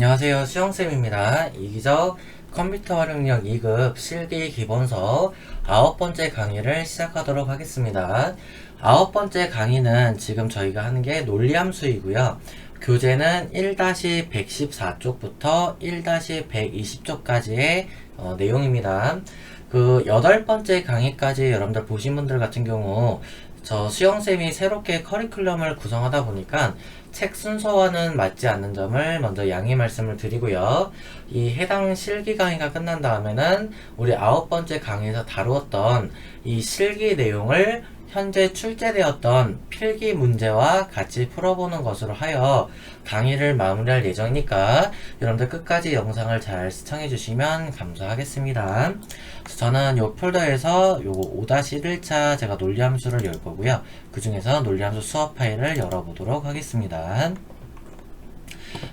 안녕하세요. 수영쌤입니다. 이기적 컴퓨터 활용력 2급 실기 기본서 9번째 강의를 시작하도록 하겠습니다. 9번째 강의는 지금 저희가 하는 게 논리함수이고요. 교재는 1-114쪽부터 1-120쪽까지의 내용입니다. 그 8번째 강의까지 여러분들 보신 분들 같은 경우 저 수영쌤이 새롭게 커리큘럼을 구성하다 보니까 책 순서와는 맞지 않는 점을 먼저 양해 말씀을 드리고요. 이 해당 실기 강의가 끝난 다음에는 우리 9번째 강의에서 다루었던 이 실기 내용을 현재 출제되었던 필기 문제와 같이 풀어보는 것으로 하여 강의를 마무리할 예정이니까 여러분들 끝까지 영상을 잘 시청해주시면 감사하겠습니다. 저는 요 폴더에서 요거 5-1차 제가 논리함수를 열 거고요. 그 중에서 논리함수 수업 파일을 열어보도록 하겠습니다.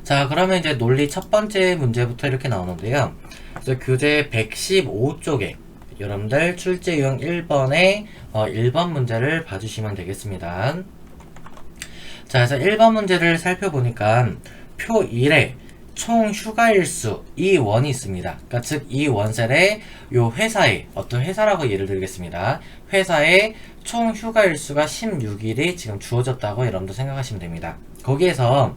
자, 그러면 이제 논리 첫 번째 문제부터 이렇게 나오는데요. 그래서 교재 115쪽에 여러분들 출제 유형 1번에 1번 문제를 봐주시면 되겠습니다. 자, 그래서 1번 문제를 살펴보니까 표 1에 총 휴가일수 E1이 있습니다. 그러니까 즉 이 원셀에 요 회사에 어떤 회사라고 예를 들겠습니다. 회사에 총 휴가일수가 16일이 지금 주어졌다고 여러분도 생각하시면 됩니다. 거기에서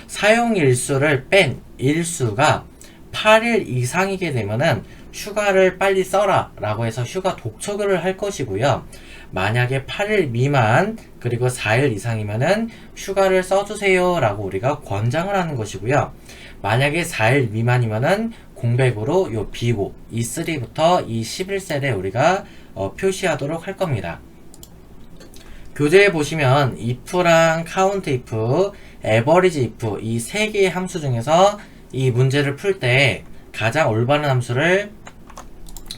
사용일수를 뺀 일수가 8일 이상이게 되면은 휴가를 빨리 써라 라고 해서 휴가 독촉을 할 것이고요. 만약에 8일 미만 그리고 4일 이상이면은 휴가를 써주세요 라고 우리가 권장을 하는 것이고요. 만약에 4일 미만이면은 공백으로 요 B5, E3부터 이 11셀에 우리가 표시하도록 할 겁니다. 교재에 보시면 if랑 count if, average if 이 세 개의 함수 중에서 이 문제를 풀 때 가장 올바른 함수를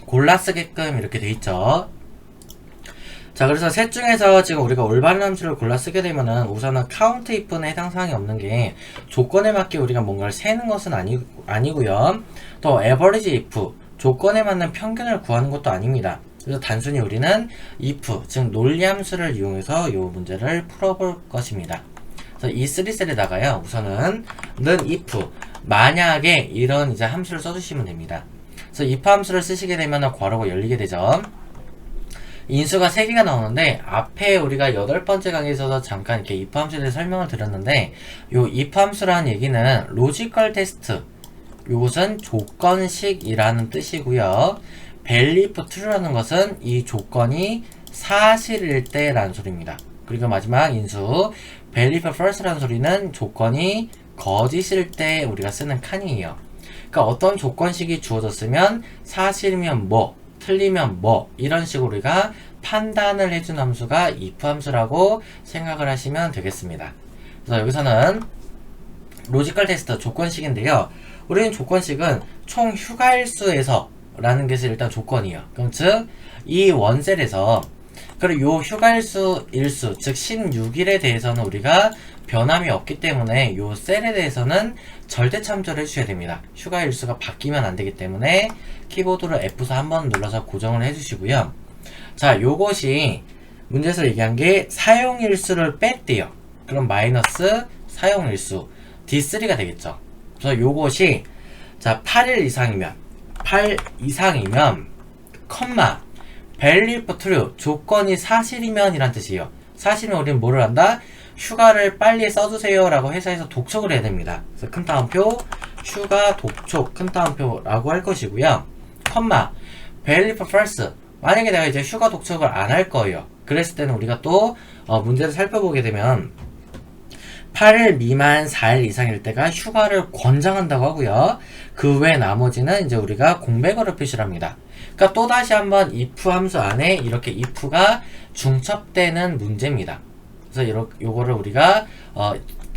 골라 쓰게끔 이렇게 돼 있죠. 자, 그래서 셋 중에서 지금 우리가 올바른 함수를 골라 쓰게 되면은 우선은 count if는 해당 사항이 없는 게 조건에 맞게 우리가 뭔가를 세는 것은 아니고요. 또 average if 조건에 맞는 평균을 구하는 것도 아닙니다. 그래서 단순히 우리는 if 즉 논리 함수를 이용해서 이 문제를 풀어볼 것입니다. 그래서 이 3셀에다가요 우선은 if 만약에 이런 이제 함수를 써주시면 됩니다. 그래서 if 함수를 쓰시게 되면 괄호가 열리게 되죠. 인수가 3개가 나오는데 앞에 우리가 8번째 강의에서 잠깐 이렇게 if 함수에 대해 설명을 드렸는데 요 if 함수라는 얘기는 로지컬 테스트 요것은 조건식이라는 뜻이고요. value if true라는 것은 이 조건이 사실일 때라는 소리입니다. 그리고 마지막 인수 value if false라는 소리는 조건이 거짓일 때 우리가 쓰는 칸이에요. 그러니까 어떤 조건식이 주어졌으면 사실이면 뭐, 틀리면 뭐 이런 식으로 우리가 판단을 해준 함수가 if 함수라고 생각을 하시면 되겠습니다. 그래서 여기서는 로지컬 테스트 조건식인데요. 우리는 조건식은 총 휴가일수에서 라는 것이 일단 조건이에요. 그럼 즉 이 원셀에서 그리고 요 휴가일수 일수 즉 16일에 대해서는 우리가 변함이 없기 때문에 요 셀에 대해서는 절대 참조를 해주셔야 됩니다. 휴가일수가 바뀌면 안 되기 때문에 키보드로 F4 한번 눌러서 고정을 해주시고요. 자, 요것이 문제에서 얘기한 게 사용일수를 뺐대요. 그럼 마이너스 사용일수 D3가 되겠죠. 그래서 요것이 자 8일 이상이면 8 이상이면 컴마 value if true 조건이 사실이면 이란 뜻이에요. 사실이면 우리는 뭐를 한다? 휴가를 빨리 써주세요 라고 회사에서 독촉을 해야 됩니다. 그래서 큰 따옴표 휴가 독촉 큰 따옴표라고 할 것이고요. 컴마 value if false 만약에 내가 이제 휴가 독촉을 안 할 거예요. 그랬을 때는 우리가 또 문제를 살펴보게 되면 8일 미만 4일 이상일 때가 휴가를 권장한다고 하고요. 그 외 나머지는 이제 우리가 공백어로 표시를 합니다. 그러니까 또다시 한번 if 함수 안에 이렇게 if가 중첩되는 문제입니다. 그래서 요거를 우리가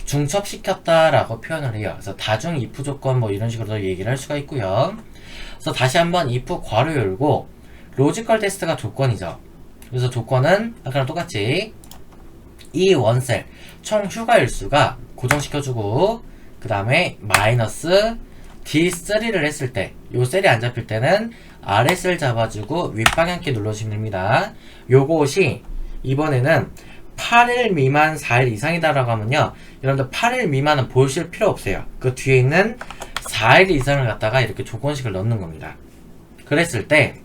중첩시켰다라고 표현을 해요. 그래서 다중 if 조건 뭐 이런 식으로 얘기를 할 수가 있고요. 그래서 다시 한번 if 괄호 열고 로지컬 테스트가 조건이죠. 그래서 조건은 아까랑 똑같이 이 원셀 총 휴가일수가 고정시켜주고 그 다음에 마이너스 D3를 했을 때 요 셀이 안 잡힐 때는 아래 셀 잡아주고 윗방향키 눌러주시면 됩니다. 요것이 이번에는 8일 미만 4일 이상이다라고 하면요 여러분들 8일 미만은 보실 필요 없어요. 그 뒤에 있는 4일 이상을 갖다가 이렇게 조건식을 넣는 겁니다. 그랬을 때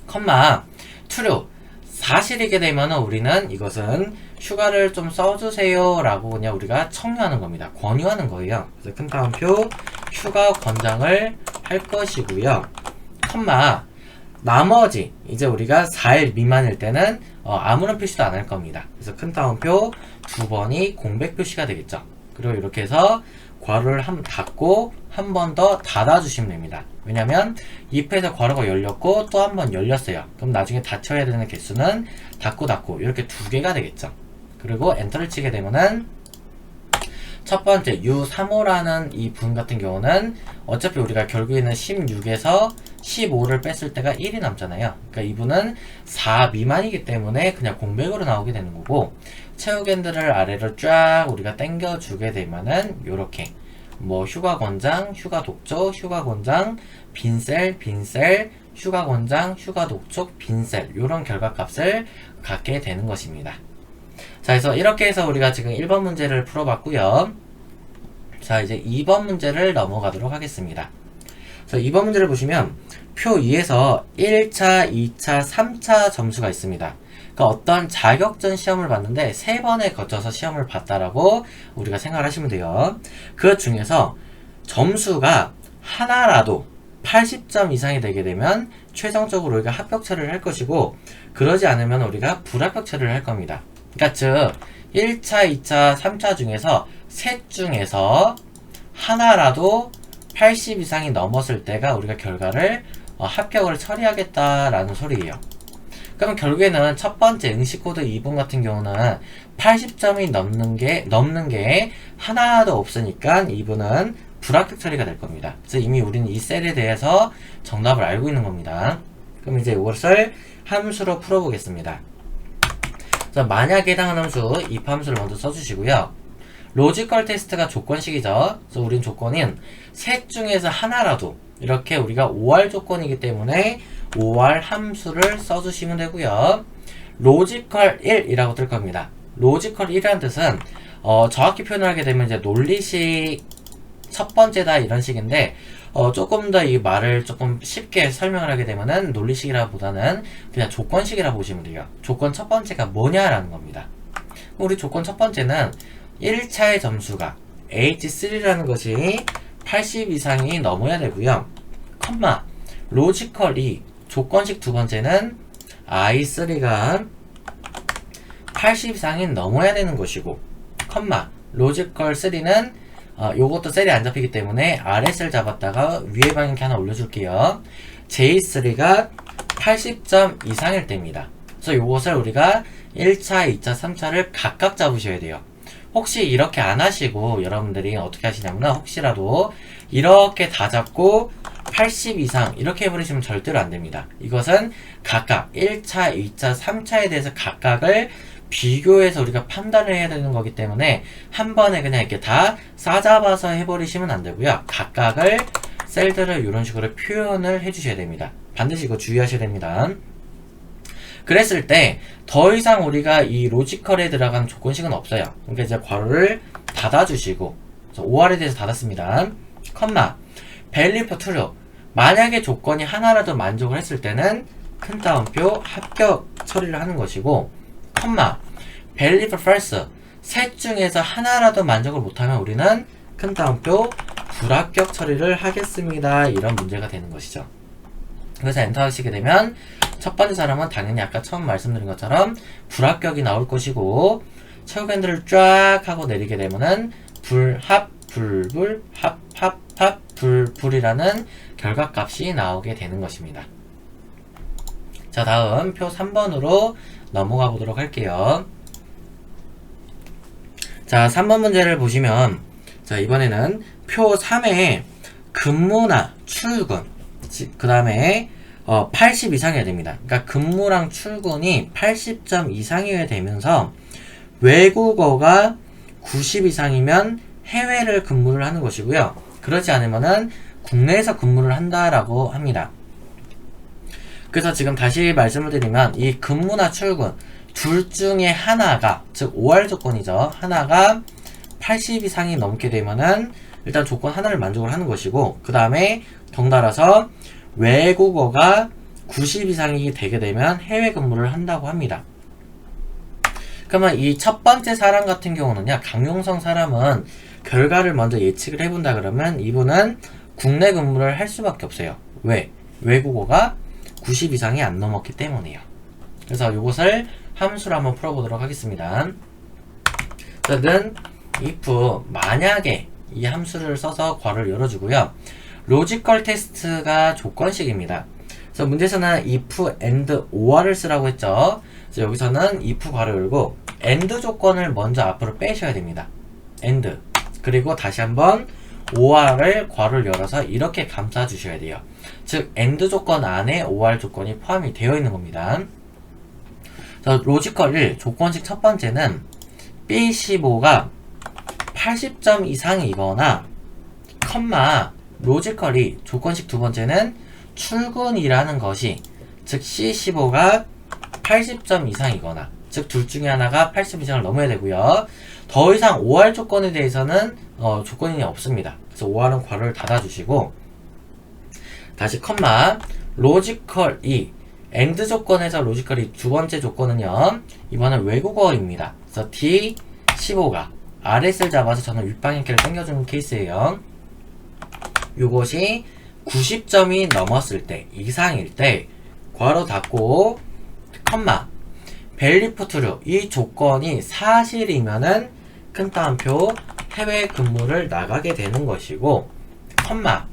컴마 true 사실이게 되면 우리는 이것은 휴가를 좀 써주세요 라고 그냥 우리가 청유하는 겁니다. 권유하는 거예요. 그래서 큰 따옴표 휴가 권장을 할 것이고요. 컴마 나머지 이제 우리가 4일 미만일 때는 아무런 표시도 안 할 겁니다. 그래서 큰 따옴표 두 번이 공백 표시가 되겠죠. 그리고 이렇게 해서 괄호를 닫고 한 번 더 닫아주시면 됩니다. 왜냐면 if에서 괄호가 열렸고 또 한 번 열렸어요. 그럼 나중에 닫혀야 되는 개수는 닫고 이렇게 두 개가 되겠죠. 그리고 엔터를 치게 되면은 첫 번째 U35라는 이 분 같은 경우는 어차피 우리가 결국에는 16에서 15를 뺐을 때가 1이 남잖아요. 그러니까 이분은 4 미만이기 때문에 그냥 공백으로 나오게 되는 거고, 채우겐들을 아래로 쫙 우리가 당겨 주게 되면은 요렇게 뭐 휴가 권장, 휴가 독촉, 휴가 권장, 빈셀, 휴가 권장, 휴가 독촉, 빈셀 요런 결과값을 갖게 되는 것입니다. 자, 그래서 이렇게 해서 우리가 지금 1번 문제를 풀어봤고요. 자, 이제 2번 문제를 넘어가도록 하겠습니다. 그래서 2번 문제를 보시면 표 2에서 1차, 2차, 3차 점수가 있습니다. 그러니까 어떤 자격증 시험을 봤는데 3번에 거쳐서 시험을 봤다라고 우리가 생각을 하시면 돼요. 그 중에서 점수가 하나라도 80점 이상이 되게 되면 최종적으로 우리가 합격 처리를 할 것이고, 그러지 않으면 우리가 불합격 처리를 할 겁니다. 그러니까 즉 1차, 2차, 3차 중에서 셋 중에서 하나라도 80 이상이 넘었을 때가 우리가 결과를 합격을 처리하겠다라는 소리예요. 그럼 결국에는 첫 번째 응시코드 2번 같은 경우는 80점이 넘는 게 하나도 없으니까 2번은 불합격 처리가 될 겁니다. 그래서 이미 우리는 이 셀에 대해서 정답을 알고 있는 겁니다. 그럼 이제 이것을 함수로 풀어보겠습니다. 자, 만약에 해당하는 함수 if 함수를 먼저 써주시고요. 로지컬 테스트가 조건식이죠. 그래서 우린 조건인 셋 중에서 하나라도 이렇게 우리가 OR 조건이기 때문에 OR 함수를 써주시면 되고요. 로지컬 1이라고 뜰 겁니다. 로지컬 1이라는 뜻은 정확히 표현을 하게 되면 이제 논리식 첫 번째다 이런 식인데, 조금 더 이 말을 조금 쉽게 설명을 하게 되면은 논리식이라보다는 그냥 조건식이라 보시면 돼요. 조건 첫 번째가 뭐냐라는 겁니다. 우리 조건 첫 번째는 1차의 점수가 H3라는 것이 80 이상이 넘어야 되고요. 컴마 로지컬 2 조건식 두 번째는 I3가 80 이상이 넘어야 되는 것이고, 컴마 로지컬 3는 요것도 셀이 안 잡히기 때문에 아래 셀 잡았다가 위에 방향키 하나 올려줄게요. J3가 80점 이상일 때입니다. 그래서 요것을 우리가 1차, 2차, 3차를 각각 잡으셔야 돼요. 혹시 이렇게 안 하시고 여러분들이 어떻게 하시냐면 혹시라도 이렇게 다 잡고 80 이상 이렇게 해버리시면 절대로 안 됩니다. 이것은 각각 1차, 2차, 3차에 대해서 각각을 비교해서 우리가 판단을 해야 되는 거기 때문에 한 번에 그냥 이렇게 다 싸잡아서 해버리시면 안 되고요. 각각을 셀들을 이런 식으로 표현을 해주셔야 됩니다. 반드시 이거 주의하셔야 됩니다. 그랬을 때 더 이상 우리가 이 로지컬에 들어간 조건식은 없어요. 그러니까 이제 괄호를 닫아주시고, OR에 대해서 닫았습니다. 컴마 value for true 만약에 조건이 하나라도 만족을 했을 때는 큰 따옴표 합격 처리를 하는 것이고, 컴마 value for false 셋 중에서 하나라도 만족을 못하면 우리는 큰 따옴표 불합격 처리를 하겠습니다. 이런 문제가 되는 것이죠. 그래서 엔터 하시게 되면 첫 번째 사람은 당연히 아까 처음 말씀드린 것처럼 불합격이 나올 것이고, 채우견들을 쫙 하고 내리게 되면은 불합, 불불, 합, 합, 합, 불불이라는 결과값이 나오게 되는 것입니다. 자, 다음 표 3번으로 넘어가 보도록 할게요. 자, 3번 문제를 보시면, 자, 이번에는 표 3에 근무나 출근, 그 다음에 80 이상이어야 됩니다. 그러니까 근무랑 출근이 80점 이상이어야 되면서 외국어가 90 이상이면 해외를 근무를 하는 것이고요. 그렇지 않으면은 국내에서 근무를 한다라고 합니다. 그래서 지금 다시 말씀을 드리면 이 근무나 출근 둘 중에 하나가, 즉 OR 조건이죠. 하나가 80 이상이 넘게 되면은 일단 조건 하나를 만족을 하는 것이고, 그 다음에 덩달아서 외국어가 90 이상이 되게 되면 해외 근무를 한다고 합니다. 그러면 이 첫 번째 사람 같은 경우는요, 강용성 사람은 결과를 먼저 예측을 해본다 그러면 이분은 국내 근무를 할 수밖에 없어요. 왜? 외국어가 90 이상이 안 넘었기 때문이에요. 그래서 이것을 함수로 한번 풀어보도록 하겠습니다. 는 if 만약에 이 함수를 써서 괄호를 열어주고요. 로지컬 테스트가 조건식입니다. 그래서 문제에서는 if and or를 쓰라고 했죠. 그래서 여기서는 if 괄호 열고 and 조건을 먼저 앞으로 빼셔야 됩니다. and 그리고 다시 한번 or를 괄호를 열어서 이렇게 감싸 주셔야 돼요. 즉 and 조건 안에 or 조건이 포함이 되어 있는 겁니다. 그래서 로지컬 1 조건식 첫 번째는 B15가 80점 이상이거나 컴마 로지컬 2 조건식 두 번째는 출근이라는 것이 즉 C15가 80점 이상이거나 즉 둘 중에 하나가 80 이상을 넘어야 되고요. 더 이상 OR 조건에 대해서는 조건이 없습니다. 그래서 OR은 괄호를 닫아주시고 다시 컴마 로지컬 2 AND 조건에서 로지컬 2 두 번째 조건은요. 이번엔 외국어입니다. 그래서 D15가 RS를 잡아서 저는 윗방향키를 당겨주는 케이스예요. 요것이 90점이 넘었을 때 이상일 때 괄호 닫고 컴마 벨리프트루 이 조건이 사실이면은 큰 따옴표 해외 근무를 나가게 되는 것이고 컴마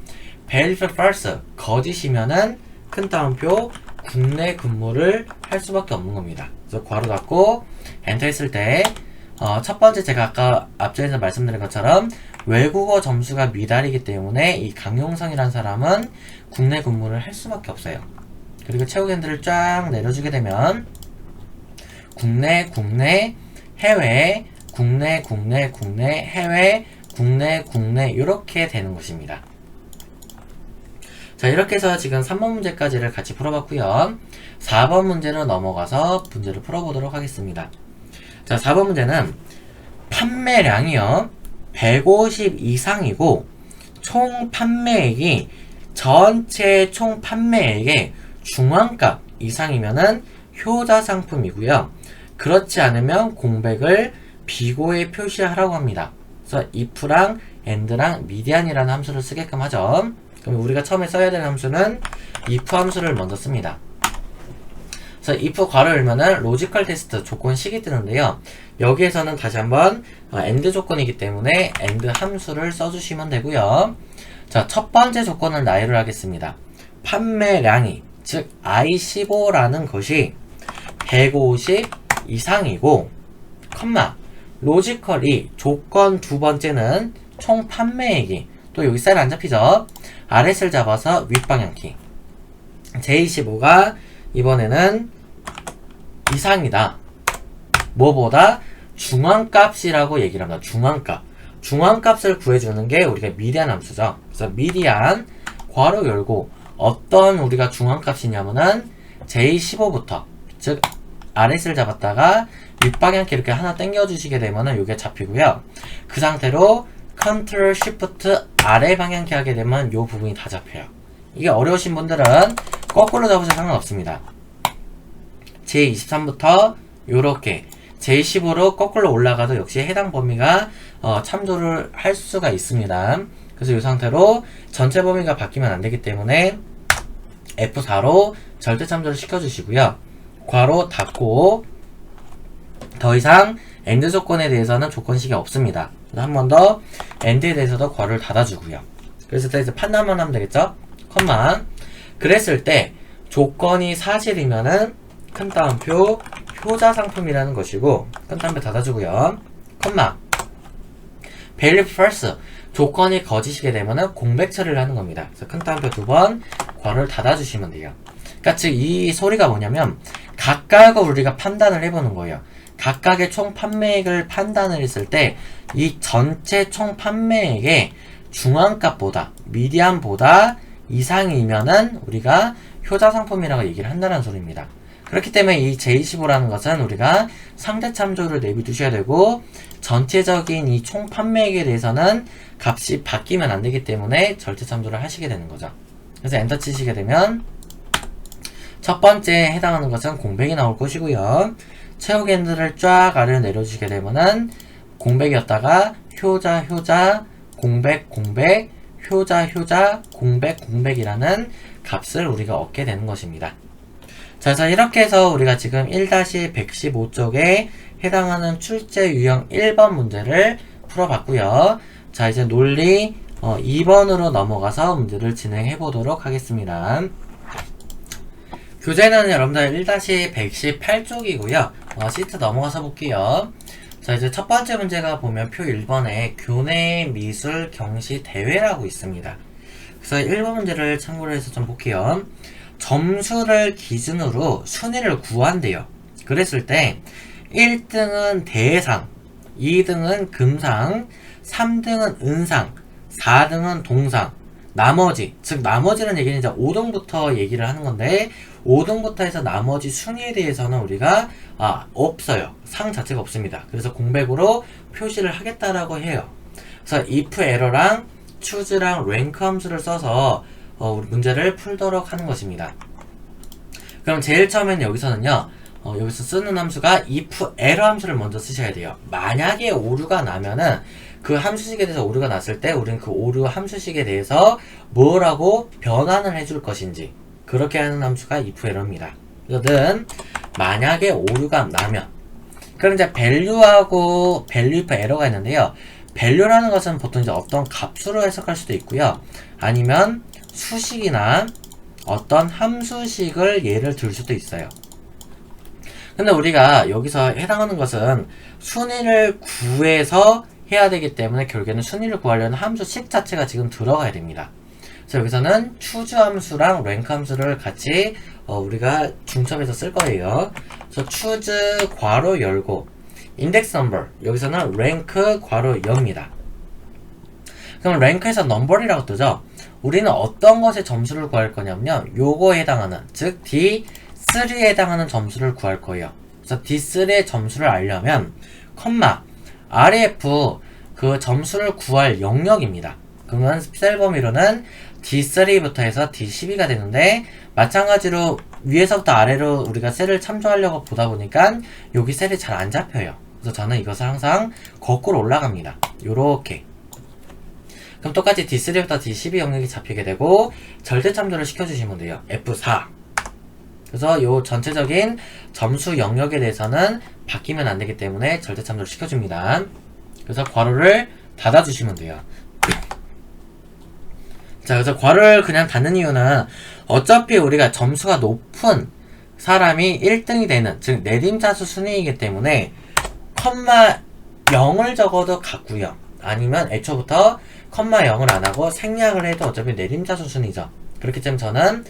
벨리프트 거짓이면은 큰 따옴표 국내 근무를 할 수밖에 없는 겁니다. 그래서 괄호 닫고 엔터 했을 때 첫 번째 제가 아까 앞전에서 말씀드린 것처럼 외국어 점수가 미달이기 때문에 이 강용성이라는 사람은 국내 근무를 할 수밖에 없어요. 그리고 최후 밴드를 쫙 내려주게 되면 국내, 해외, 국내, 해외, 국내 이렇게 되는 것입니다. 자, 이렇게 해서 지금 3번 문제까지를 같이 풀어봤고요. 4번 문제로 넘어가서 문제를 풀어보도록 하겠습니다. 자, 4번 문제는 판매량이요 150 이상이고 총 판매액이 전체 총 판매액의 중앙값 이상이면은 효자 상품이고요. 그렇지 않으면 공백을 비고에 표시하라고 합니다. 그래서 if랑 and랑 미디안이라는 함수를 쓰게끔 하죠. 그럼 우리가 처음에 써야 되는 함수는 if 함수를 먼저 씁니다. 그래서 if 괄호 열면은 로지컬 테스트 조건식이 뜨는데요. 여기에서는 다시 한번 and 조건이기 때문에 and 함수를 써주시면 되고요. 자, 첫 번째 조건을 나열을 하겠습니다. 판매량이 즉 I15라는 것이 150 이상이고 컴마 로지컬이 조건 두 번째는 총 판매액이 또 여기 셀 안 잡히죠? RS를 잡아서 윗방향키 J15가 이번에는 이상이다. 뭐보다 중앙값이라고 얘기를 합니다. 중앙값. 중앙값을 구해주는 게 우리가 미디안 함수죠. 그래서 미디안 괄호 열고 어떤 우리가 중앙값이냐면은 J15부터 즉 RS를 잡았다가 윗방향키 이렇게 하나 당겨주시게 되면은 이게 잡히고요. 그 상태로 Ctrl Shift 아래 방향키 하게 되면 이 부분이 다 잡혀요. 이게 어려우신 분들은 거꾸로 잡으셔도 상관없습니다. J23부터 요렇게 J15로 거꾸로 올라가도 역시 해당 범위가 참조를 할 수가 있습니다. 그래서 이 상태로 전체 범위가 바뀌면 안 되기 때문에 F4로 절대 참조를 시켜주시고요. 괄호 닫고 더 이상 AND 조건에 대해서는 조건식이 없습니다. 한 번 더 AND에 대해서도 괄호를 닫아주고요. 그래서 이제 판단만 하면 되겠죠? 컴마 그랬을 때 조건이 사실이면은 큰 따옴표 효자 상품이라는 것이고 큰 따옴표 닫아주고요. 컴마 밸류 false 조건이 거짓이게 되면은 공백 처리를 하는 겁니다. 그래서 큰 따옴표 두 번 괄호를 닫아주시면 돼요. 그러니까 즉 이 소리가 뭐냐면 각각을 우리가 판단을 해보는 거예요. 각각의 총 판매액을 판단을 했을 때 이 전체 총 판매액의 중앙값보다 미디안보다 이상이면은 우리가 효자 상품이라고 얘기를 한다는 소리입니다. 그렇기 때문에 이 J25라는 것은 우리가 상대 참조를 내비두셔야 되고, 전체적인 이 총 판매액에 대해서는 값이 바뀌면 안 되기 때문에 절대 참조를 하시게 되는 거죠. 그래서 엔터 치시게 되면 첫 번째 해당하는 것은 공백이 나올 것이고요. 최후 겐들을 쫙 아래로 내려주시게 되면은 공백이었다가 효자, 공백, 효자, 공백이라는 값을 우리가 얻게 되는 것입니다. 자, 그래서 이렇게 해서 우리가 지금 1-115쪽에 해당하는 출제 유형 1번 문제를 풀어봤고요. 자, 이제 논리 2번으로 넘어가서 문제를 진행해 보도록 하겠습니다. 교재는 여러분들 1-118쪽이고요. 시트 넘어가서 볼게요. 자, 이제 첫 번째 문제가 보면 표 1번에 교내 미술 경시 대회라고 있습니다. 그래서 1번 문제를 참고로 해서 좀 볼게요. 점수를 기준으로 순위를 구한대요. 그랬을 때 1등은 대상, 2등은 금상, 3등은 은상, 4등은 동상, 나머지, 즉 나머지는 얘기는 이제 5등부터 얘기를 하는 건데 5등부터 해서 나머지 순위에 대해서는 우리가 없어요. 상 자체가 없습니다. 그래서 공백으로 표시를 하겠다라고 해요. 그래서 if 에러랑 choose랑 rank 함수를 써서 우리 문제를 풀도록 하는 것입니다. 그럼 제일 처음에는 여기서는요, 여기서 쓰는 함수가 if error 함수를 먼저 쓰셔야 돼요. 만약에 오류가 나면은 그 함수식에 대해서 오류가 났을 때 우리는 그 오류 함수식에 대해서 뭐라고 변환을 해줄 것인지 그렇게 하는 함수가 if error입니다. 그래서는 만약에 오류가 나면, 그럼 이제 value하고 value if error가 있는데요. value라는 것은 보통 이제 어떤 값으로 해석할 수도 있고요. 아니면 수식이나 어떤 함수식을 예를 들 수도 있어요. 근데 우리가 여기서 해당하는 것은 순위를 구해서 해야 되기 때문에 결국에는 순위를 구하려는 함수식 자체가 지금 들어가야 됩니다. 그래서 여기서는 choose 함수랑 rank 함수를 같이 우리가 중첩해서 쓸 거예요. 그래서 choose 괄호 열고 index number, 여기서는 rank 괄호 여입니다. 그럼 rank에서 number이라고 뜨죠. 우리는 어떤 것에 점수를 구할 거냐면요, 요거에 해당하는, 즉 D3에 해당하는 점수를 구할 거예요. 그래서 D3의 점수를 알려면 컴마 RF 그 점수를 구할 영역입니다. 그러면 셀 범위로는 D3부터 해서 D12가 되는데, 마찬가지로 위에서부터 아래로 우리가 셀을 참조하려고 보다 보니까 여기 셀이 잘 안 잡혀요. 그래서 저는 이것을 항상 거꾸로 올라갑니다. 요렇게. 그럼 똑같이 D3부터 D12 영역이 잡히게 되고 절대 참조를 시켜주시면 돼요. F4. 그래서 요 전체적인 점수 영역에 대해서는 바뀌면 안 되기 때문에 절대 참조를 시켜줍니다. 그래서 괄호를 닫아주시면 돼요. 자, 그래서 괄호를 그냥 닫는 이유는 어차피 우리가 점수가 높은 사람이 1등이 되는, 즉 내림차수 순위이기 때문에 컴마 0을 적어도 같고요. 아니면 애초부터 컴마 0을 안하고 생략을 해도 어차피 내림차수 순위죠. 그렇기 때문에 저는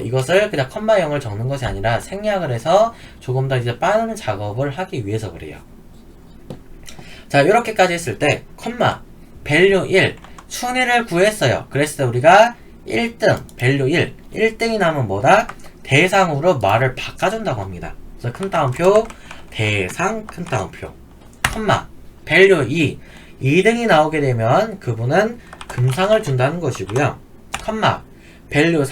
이것을 그냥 컴마 0을 적는 것이 아니라 생략을 해서 조금 더 이제 빠른 작업을 하기 위해서 그래요. 자, 이렇게까지 했을 때 컴마 value 1 순위를 구했어요. 그랬을 때 우리가 1등 value 1등이 나면 뭐다? 대상으로 말을 바꿔준다고 합니다. 그래서 큰 따옴표 대상 큰 따옴표 컴마 value 2등이 나오게 되면 그분은 금상을 준다는 것이고요. 컴마 value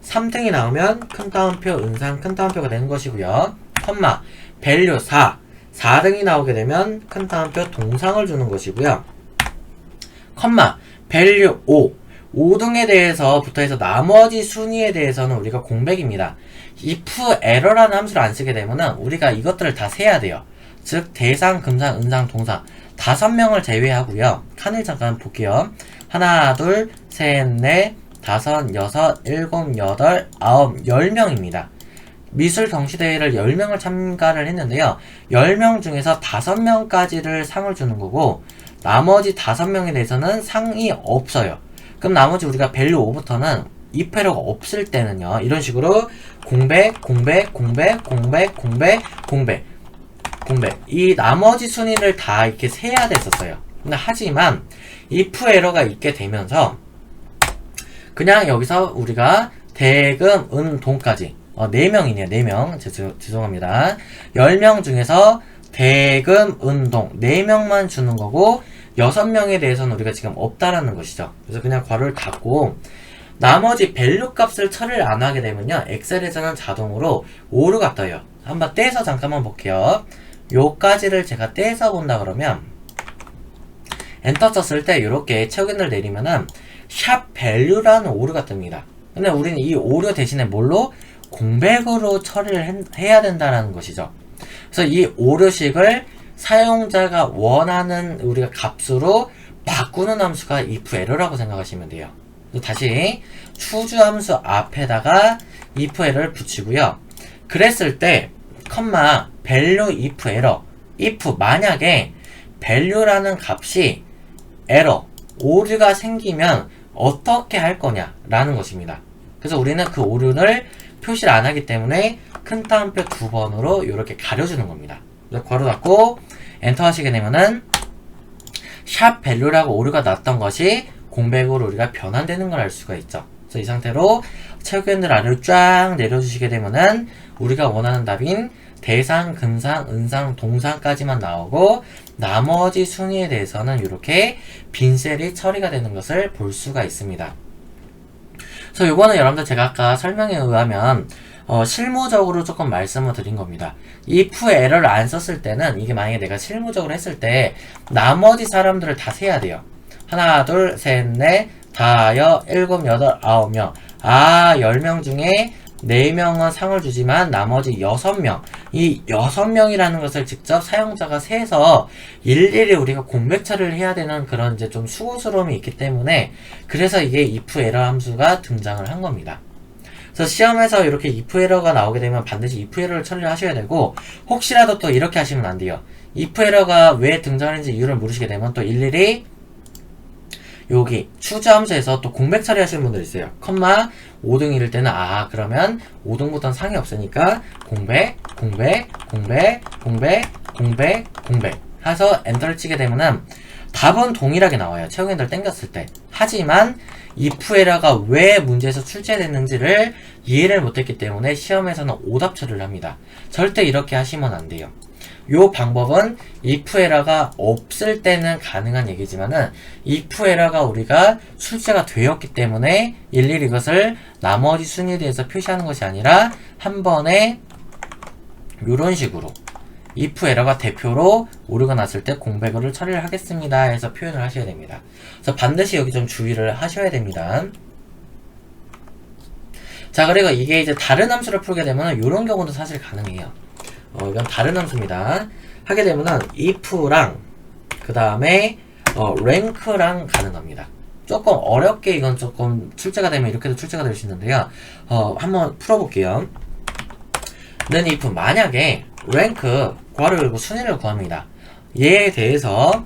3등이 나오면 큰 따옴표 은상 큰 따옴표가 되는 것이고요. 컴마 value 4등이 나오게 되면 큰 따옴표 동상을 주는 것이고요. 컴마 value 5등에 대해서 붙어있어 나머지 순위에 대해서는 우리가 공백입니다. if error라는 함수를 안 쓰게 되면은 우리가 이것들을 다 세야 돼요. 즉 대상, 금상, 은상, 동상 5명을 제외하고요. 칸을 잠깐 볼게요. 하나, 둘, 셋, 넷, 다섯, 여섯, 일곱, 여덟, 아홉, 10명입니다. 미술 경시대회를 10명을 참가를 했는데요. 10명 중에서 5명까지를 상을 주는 거고 나머지 5명에 대해서는 상이 없어요. 그럼 나머지 우리가 value 5부터는 if error가 없을 때는요. 이런 식으로 공백 이 나머지 순위를 다 이렇게 세야 됐었어요. 근데 하지만 if error가 있게 되면서 그냥 여기서 우리가 대금, 은, 동까지 4명이네요. 4명. 죄송합니다. 10명 중에서 대금, 운동 4명만 주는 거고 6명에 대해서는 우리가 지금 없다라는 것이죠. 그래서 그냥 괄호를 닫고 나머지 밸류 값을 처리를 안 하게 되면요. 엑셀에서는 자동으로 오류가 떠요. 한번 떼서 잠깐만 볼게요. 요까지를 제가 떼서 본다 그러면 엔터 쳤을 때 이렇게 체크인을 내리면은 샵 밸류라는 오류가 뜹니다. 근데 우리는 이 오류 대신에 뭘로? 공백으로 처리를 해야 된다는 것이죠. 그래서 이 오류식을 사용자가 원하는 우리가 값으로 바꾸는 함수가 if error라고 생각하시면 돼요. 다시 추주 함수 앞에다가 if error를 붙이고요. 그랬을 때 컴마 value if error if 만약에 value라는 값이 error 오류가 생기면 어떻게 할 거냐 라는 것입니다. 그래서 우리는 그 오류를 표시를 안 하기 때문에 큰 따옴표 2번으로 이렇게 가려주는 겁니다. 괄호 닫고 엔터 하시게 되면은 샵 밸류라고 오류가 났던 것이 공백으로 우리가 변환되는 걸 알 수가 있죠. 그래서 이 상태로 체육인들 아래로 쫙 내려주시게 되면은 우리가 원하는 답인 대상, 근상, 은상, 동상까지만 나오고 나머지 순위에 대해서는 이렇게 빈 셀이 처리가 되는 것을 볼 수가 있습니다. 그래서 요거는 여러분들 제가 아까 설명에 의하면 실무적으로 조금 말씀을 드린 겁니다. if error를 안 썼을 때는 이게 만약에 내가 실무적으로 했을 때 나머지 사람들을 다 세야 돼요. 하나, 둘, 셋, 넷, 다여, 일곱, 여덟, 아홉 명. 10명 중에 4명은 상을 주지만 나머지 6명. 이 6명이라는 것을 직접 사용자가 세서 일일이 우리가 공백 처리를 해야 되는 그런 이제 좀 수고스러움이 있기 때문에 그래서 이게 if error 함수가 등장을 한 겁니다. 그래서 시험에서 이렇게 if error가 나오게 되면 반드시 if error를 처리를 하셔야 되고 혹시라도 또 이렇게 하시면 안 돼요. if error가 왜 등장하는지 이유를 물으시게 되면 또 일일이 여기 추주 함수에서 또 공백 처리하시는 분들 있어요. 컴마 5등일 때는 그러면 5등보다는 상이 없으니까 공백 해서 엔터를 치게 되면은 답은 동일하게 나와요. 체육 엔터를 땡겼을 때. 하지만 if error가 왜 문제에서 출제됐는지를 이해를 못했기 때문에 시험에서는 오답 처리를 합니다. 절대 이렇게 하시면 안 돼요. 요 방법은 if error가 없을 때는 가능한 얘기지만은 if error가 우리가 출제가 되었기 때문에 일일이 이것을 나머지 순위에 대해서 표시하는 것이 아니라 한 번에 요런 식으로 if error가 대표로 오류가 났을 때 공백어를 처리를 하겠습니다 해서 표현을 하셔야 됩니다. 그래서 반드시 여기 좀 주의를 하셔야 됩니다. 자, 그리고 이게 이제 다른 함수를 풀게 되면 이런 경우도 사실 가능해요. 이건 다른 함수입니다. 하게 되면은 if랑 그 다음에 rank랑 가능합니다. 조금 어렵게 이건 조금 출제가 되면 이렇게도 출제가 될 수 있는데요. 한번 풀어볼게요. then if 만약에 rank 괄호 열고 순위를 구합니다. 얘에 대해서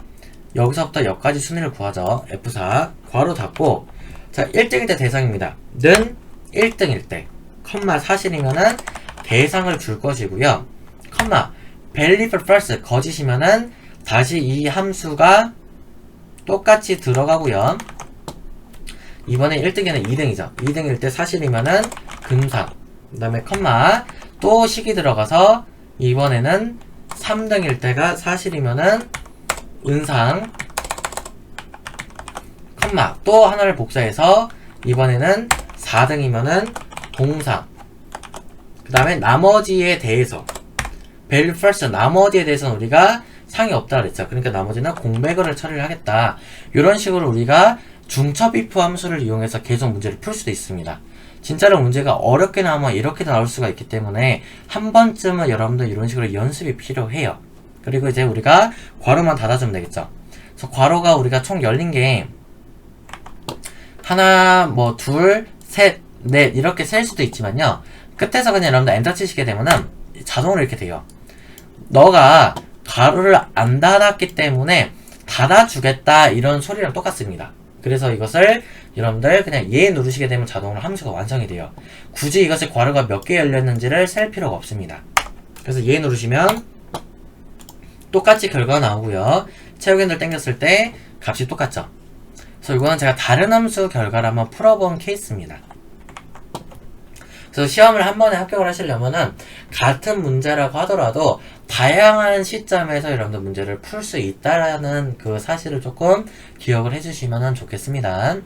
여기서부터 여기까지 순위를 구하죠. F4 괄호 닫고 자 1등일 때 대상입니다. 는 1등일 때 컴마 사실이면은 대상을 줄 것이고요. 컴마 believe false 거짓이면은 다시 이 함수가 똑같이 들어가고요. 이번에 1등에는 2등이죠. 2등일 때 사실이면은 근상 그 다음에 컴마 또 식이 들어가서 이번에는 3등일 때가 사실이면은 은상 컴마 또 하나를 복사해서 이번에는 4등이면은 동상 그 다음에 나머지에 대해서 value false 나머지에 대해서는 우리가 상이 없다 그랬죠. 그러니까 나머지는 공백어를 처리를 하겠다. 이런 식으로 우리가 중첩 if 함수를 이용해서 계속 문제를 풀 수도 있습니다. 진짜로 문제가 어렵게 나오면 이렇게 나올 수가 있기 때문에 한 번쯤은 여러분들 이런 식으로 연습이 필요해요. 그리고 이제 우리가 괄호만 닫아주면 되겠죠. 그래서 괄호가 우리가 총 열린 게 하나, 뭐 둘, 셋, 넷 이렇게 셀 수도 있지만요. 끝에서 그냥 여러분들 엔터 치시게 되면은 자동으로 이렇게 돼요. 너가 괄호를 안 닫았기 때문에 닫아주겠다 이런 소리랑 똑같습니다. 그래서 이것을 여러분들 그냥 예 누르시게 되면 자동으로 함수가 완성이 돼요. 굳이 이것을 괄호가 몇 개 열렸는지를 셀 필요가 없습니다. 그래서 예 누르시면 똑같이 결과가 나오고요. 체육인들 땡겼을 때 값이 똑같죠. 그래서 이거는 제가 다른 함수 결과를 한번 풀어본 케이스입니다. 그래서 시험을 한 번에 합격을 하시려면은 같은 문제라고 하더라도 다양한 시점에서 여러분들 문제를 풀 수 있다라는 그 사실을 조금 기억을 해주시면 좋겠습니다.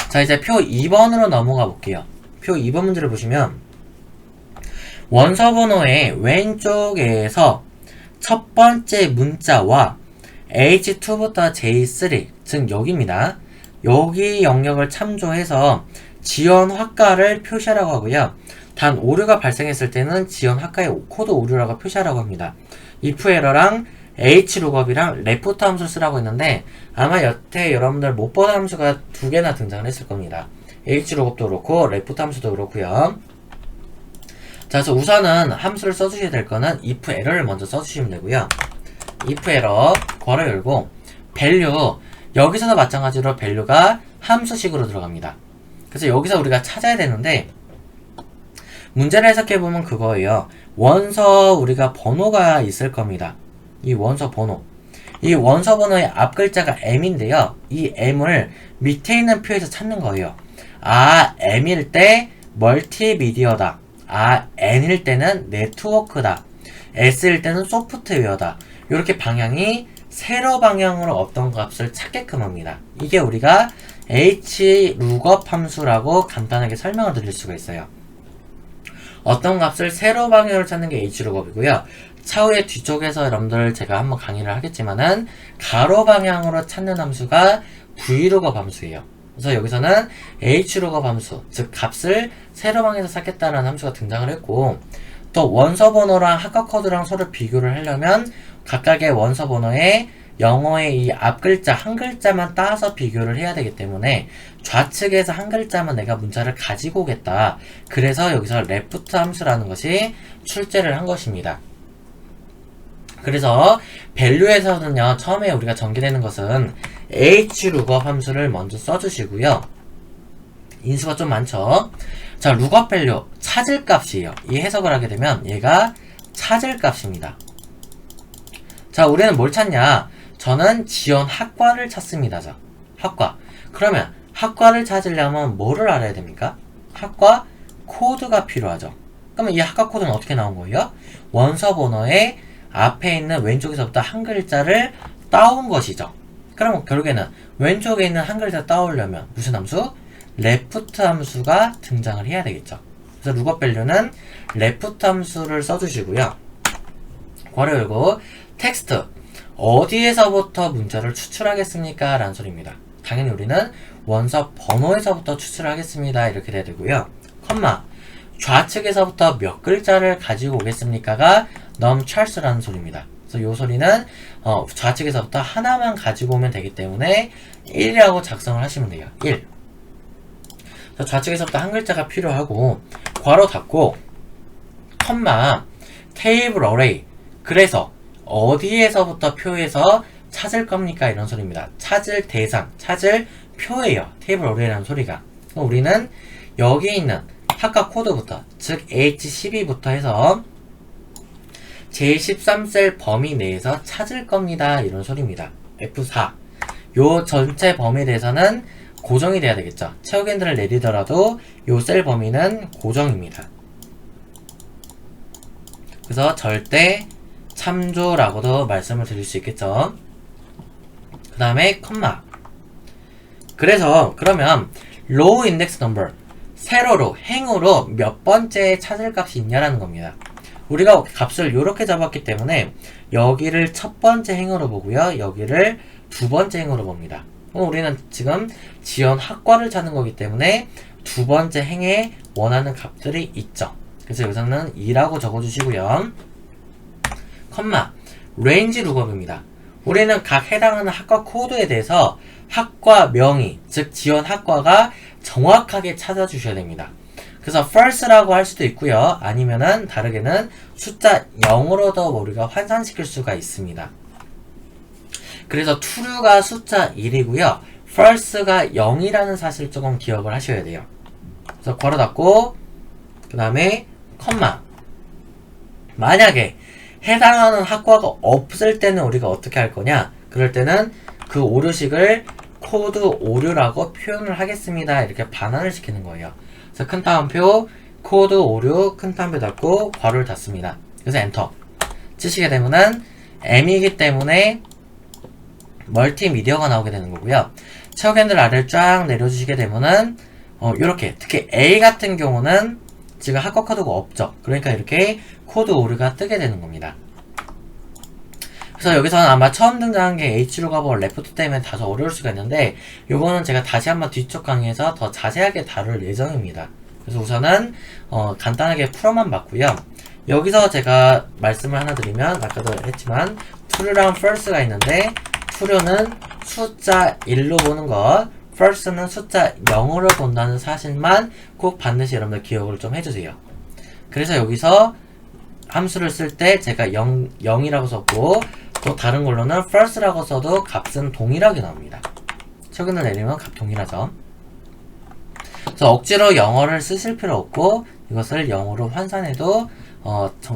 자, 이제 표 2번으로 넘어가 볼게요. 표 2번 문제를 보시면 원서 번호의 왼쪽에서 첫 번째 문자와 H2부터 J3, 즉 여기입니다. 여기 영역을 참조해서 지원 학과를 표시하라고 하고요. 단 오류가 발생했을 때는 지원 학과의 코드 오류라고 표시하라고 합니다. if 에러랑 hlookup이랑 left 함수 쓰라고 했는데 아마 여태 여러분들 못 본 함수가 두 개나 등장을 했을 겁니다. hlookup도 그렇고 left 함수도 그렇고요. 자, 그래서 우선은 함수를 써주셔야 될 거는 if 에러를 먼저 써주시면 되고요. if 에러 괄호 열고 value, 여기서도 마찬가지로 value가 함수식으로 들어갑니다. 그래서 여기서 우리가 찾아야 되는데 문제를 해석해보면 그거예요. 원서 우리가 번호가 있을 겁니다. 이 원서 번호. 이 원서 번호의 앞 글자가 M인데요. 이 M을 밑에 있는 표에서 찾는 거예요. 아, M일 때 멀티미디어다. 아, N일 때는 네트워크다. S일 때는 소프트웨어다. 이렇게 방향이 세로 방향으로 어떤 값을 찾게끔 합니다. 이게 우리가 hlookup 함수라고 간단하게 설명을 드릴 수가 있어요. 어떤 값을 세로 방향으로 찾는 게 hlookup이고요. 차후에 뒤쪽에서 여러분들 제가 한번 강의를 하겠지만은 가로 방향으로 찾는 함수가 vlookup 함수예요. 그래서 여기서는 hlookup 함수, 즉 값을 세로 방향에서 찾겠다는 함수가 등장을 했고, 또 원서 번호랑 학과 코드랑 서로 비교를 하려면 각각의 원서 번호에 영어의 이 앞 글자 한 글자만 따서 비교를 해야 되기 때문에 좌측에서 한 글자만 내가 문자를 가지고 오겠다. 그래서 여기서 left 함수라는 것이 출제를 한 것입니다. 그래서 value에서는요, 처음에 우리가 전개되는 것은 hlookup 함수를 먼저 써주시고요. 인수가 좀 많죠. 자, lookup value, 찾을 값이에요. 이 해석을 하게 되면 얘가 찾을 값입니다. 자, 우리는 뭘 찾냐? 저는 지원 학과를 찾습니다. 자, 학과. 그러면 학과를 찾으려면 뭐를 알아야 됩니까? 학과 코드가 필요하죠. 그러면 이 학과 코드는 어떻게 나온 거예요? 원서 번호의 앞에 있는 왼쪽에서부터 한 글자를 따온 것이죠. 그럼 결국에는 왼쪽에 있는 한 글자 따오려면 무슨 함수? left 함수가 등장을 해야 되겠죠. 그래서 lookup value는 left 함수를 써주시고요. 괄호 열고 텍스트, 어디에서부터 문자를 추출하겠습니까? 라는 소리입니다. 당연히 우리는 원서 번호에서부터 추출하겠습니다. 이렇게 돼야 되고요. 컴마, 좌측에서부터 몇 글자를 가지고 오겠습니까가 numCharts라는 소리입니다. 그래서 이 소리는 좌측에서부터 하나만 가지고 오면 되기 때문에 1이라고 작성을 하시면 돼요. 1. 좌측에서부터 한 글자가 필요하고 괄호 닫고 컴마 table array, 그래서 어디에서부터 표에서 찾을 겁니까? 이런 소리입니다. 찾을 대상, 찾을 표예요. 테이블 어레이라는 소리가. 우리는 여기 있는 학과 코드부터, 즉 H12부터 해서 제13셀 범위 내에서 찾을 겁니다. 이런 소리입니다. F4. 요 전체 범위에 대해서는 고정이 돼야 되겠죠. 채우겐들을 내리더라도 요 셀 범위는 고정입니다. 그래서 절대 참조라고도 말씀을 드릴 수 있겠죠. 그 다음에 컴마. 그래서 그러면 row index number, 세로로 행으로 몇 번째 찾을 값이 있냐라는 겁니다. 우리가 값을 이렇게 잡았기 때문에 여기를 첫 번째 행으로 보고요, 여기를 두 번째 행으로 봅니다. 그럼 우리는 지금 지원 학과를 찾는 거기 때문에 두 번째 행에 원하는 값들이 있죠. 그래서 여기서는 2라고 적어주시고요. 컴마 range lookup입니다. 우리는 각 해당하는 학과 코드에 대해서 학과 명의, 즉 지원 학과가 정확하게 찾아주셔야 됩니다. 그래서 first라고 할 수도 있고요. 아니면은 다르게는 숫자 0으로도 우리가 환산시킬 수가 있습니다. 그래서 true가 숫자 1이고요. first가 0이라는 사실을 조금 기억을 하셔야 돼요. 그래서 괄호 닫고 그 다음에 컴마. 만약에 해당하는 학과가 없을 때는 우리가 어떻게 할 거냐? 그럴 때는 그 오류식을 코드 오류라고 표현을 하겠습니다. 이렇게 반환을 시키는 거예요. 그래서 큰 따옴표 코드 56 큰 따옴표 닫고 괄호를 닫습니다. 그래서 엔터 치시게 되면은 M이기 때문에 멀티미디어가 나오게 되는 거고요. 체육 핸들 아래를 쫙 내려주시게 되면은 요렇게 특히 A 같은 경우는 지금 하커 코드가 없죠. 그러니까 이렇게 코드 오류가 뜨게 되는 겁니다. 그래서 여기서는 아마 처음 등장한 게 H-Lookup 레프트 때문에 다소 어려울 수가 있는데 요거는 제가 다시 한번 뒤쪽 강의에서 더 자세하게 다룰 예정입니다. 그래서 우선은 간단하게 풀어만 봤고요. 여기서 제가 말씀을 하나 드리면 아까도 했지만 true랑 false가 있는데 true는 숫자 1로 보는 것, false는 숫자 0으로 본다는 사실만 꼭 반드시 여러분들 기억을 좀 해주세요. 그래서 여기서 함수를 쓸 때 제가 0이라고 썼고 또 다른 걸로는 false라고 써도 값은 동일하게 나옵니다. 최근을 내리면 값 동일하죠. 그래서 억지로 영어를 쓰실 필요 없고 이것을 영어로 환산해도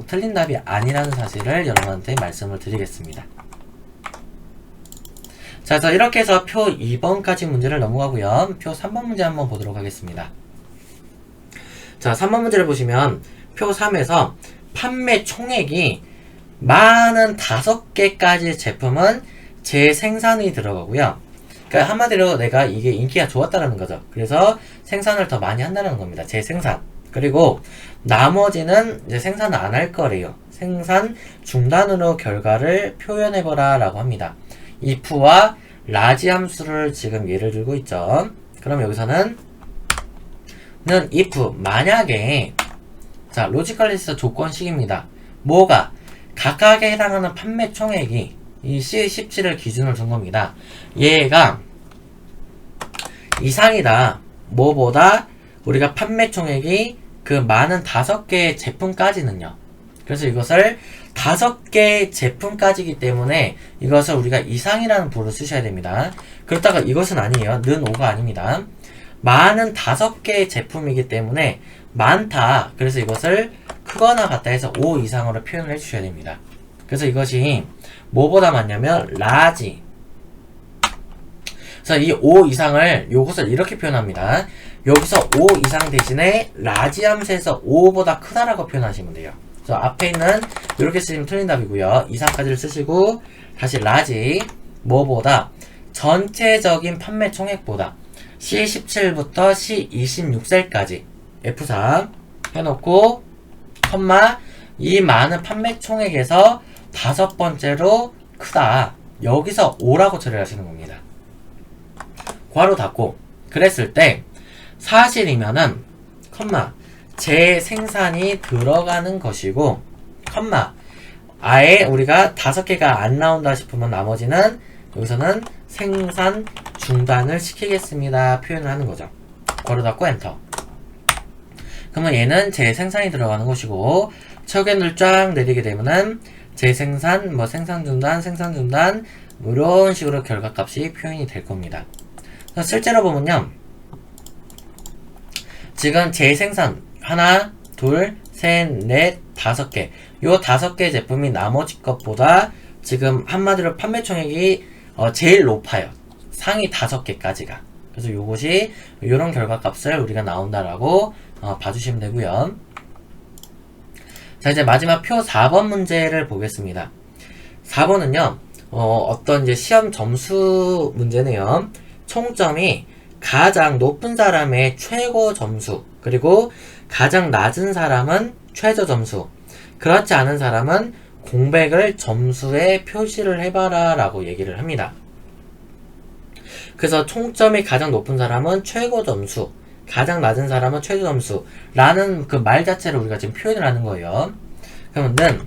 틀린 답이 아니라는 사실을 여러분한테 말씀을 드리겠습니다. 자, 그래서 이렇게 해서 표 2번까지 문제를 넘어가고요. 표 3번 문제 한번 보도록 하겠습니다. 자, 3번 문제를 보시면 표 3에서 판매 총액이 많은 5개까지 제품은 재생산이 들어가고요. 그러니까 한마디로 내가 이게 인기가 좋았다라는 거죠. 그래서 생산을 더 많이 한다는 겁니다. 재생산. 그리고 나머지는 이제 생산을 안 할 거래요. 생산 중단으로 결과를 표현해보라 라고 합니다. if와 라지 함수를 지금 예를 들고 있죠. 그럼 여기서는 if 만약에 자 로지컬리스 조건식입니다. 뭐가 각각에 해당하는 판매 총액이 이 C17을 기준으로 둔 겁니다. 얘가 이상이다. 뭐보다 우리가 판매 총액이 그 많은 5개의 제품까지는요. 그래서 이것을 5개의 제품까지이기 때문에 이것을 우리가 이상이라는 부호를 쓰셔야 됩니다. 그렇다가 이것은 아니에요. 는 5가 아닙니다. 많은 5개의 제품이기 때문에 많다. 그래서 이것을 크거나 같다 해서 5 이상으로 표현을 해주셔야 됩니다. 그래서 이것이 뭐보다 많냐면 라지. 그래서 이 5 이상을 요것을 이렇게 표현합니다. 여기서 5 이상 대신에 라지 함수에서 5보다 크다라고 표현하시면 돼요. 그래서 앞에 있는 이렇게 쓰시면 틀린 답이고요. 이상까지를 쓰시고 다시 라지 뭐보다 전체적인 판매 총액보다 C17부터 C26셀까지 F3 해놓고 컴마 이 많은 판매 총액에서 5번째로 크다. 여기서 5라고 처리를 하시는 겁니다. 괄호 닫고 그랬을 때 사실이면은 컴마 재생산이 들어가는 것이고 컴마 아예 우리가 5개가 안 나온다 싶으면 나머지는 여기서는 생산 중단을 시키겠습니다 표현을 하는 거죠. 괄호 닫고 엔터. 그러면 얘는 재생산이 들어가는 것이고 척연을 쫙 내리게 되면은 재생산, 생산 중단 뭐 이런 식으로 결과값이 표현이 될 겁니다. 실제로 보면요. 지금 재생산 하나, 둘, 셋, 넷, 5개 요 5개 제품이 나머지 것보다 지금 한마디로 판매 총액이 제일 높아요. 상위 5개까지가. 그래서 요것이 요런 결과값을 우리가 나온다라고 봐주시면 되고요. 자 이제 마지막 표 4번 문제를 보겠습니다. 4번은요 어떤 이제 시험 점수 문제네요. 총점이 가장 높은 사람의 최고 점수 그리고 가장 낮은 사람은 최저 점수 그렇지 않은 사람은 공백을 점수에 표시를 해봐라 라고 얘기를 합니다. 그래서 총점이 가장 높은 사람은 최고 점수 가장 낮은 사람은 최저 점수 라는 그 말 자체를 우리가 지금 표현을 하는 거예요. 그러면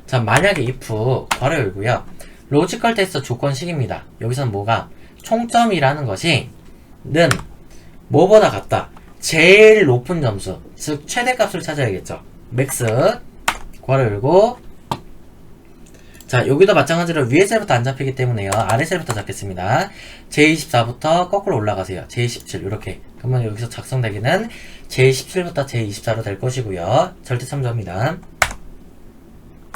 자 만약에 if 괄호 열고요. 로지컬 테스트 조건식입니다. 여기서는 뭐가 총점이라는 것이 는 뭐보다 같다. 제일 높은 점수 즉 최대값을 찾아야겠죠. 맥스 괄호 열고 자 여기도 마찬가지로 위에 셀부터 안 잡히기 때문에요. 아래 셀부터 잡겠습니다. j24부터 거꾸로 올라가세요. j17 이렇게 그러면 여기서 작성되기는 j17부터 j24로 될 것이고요. 절대 참조합니다.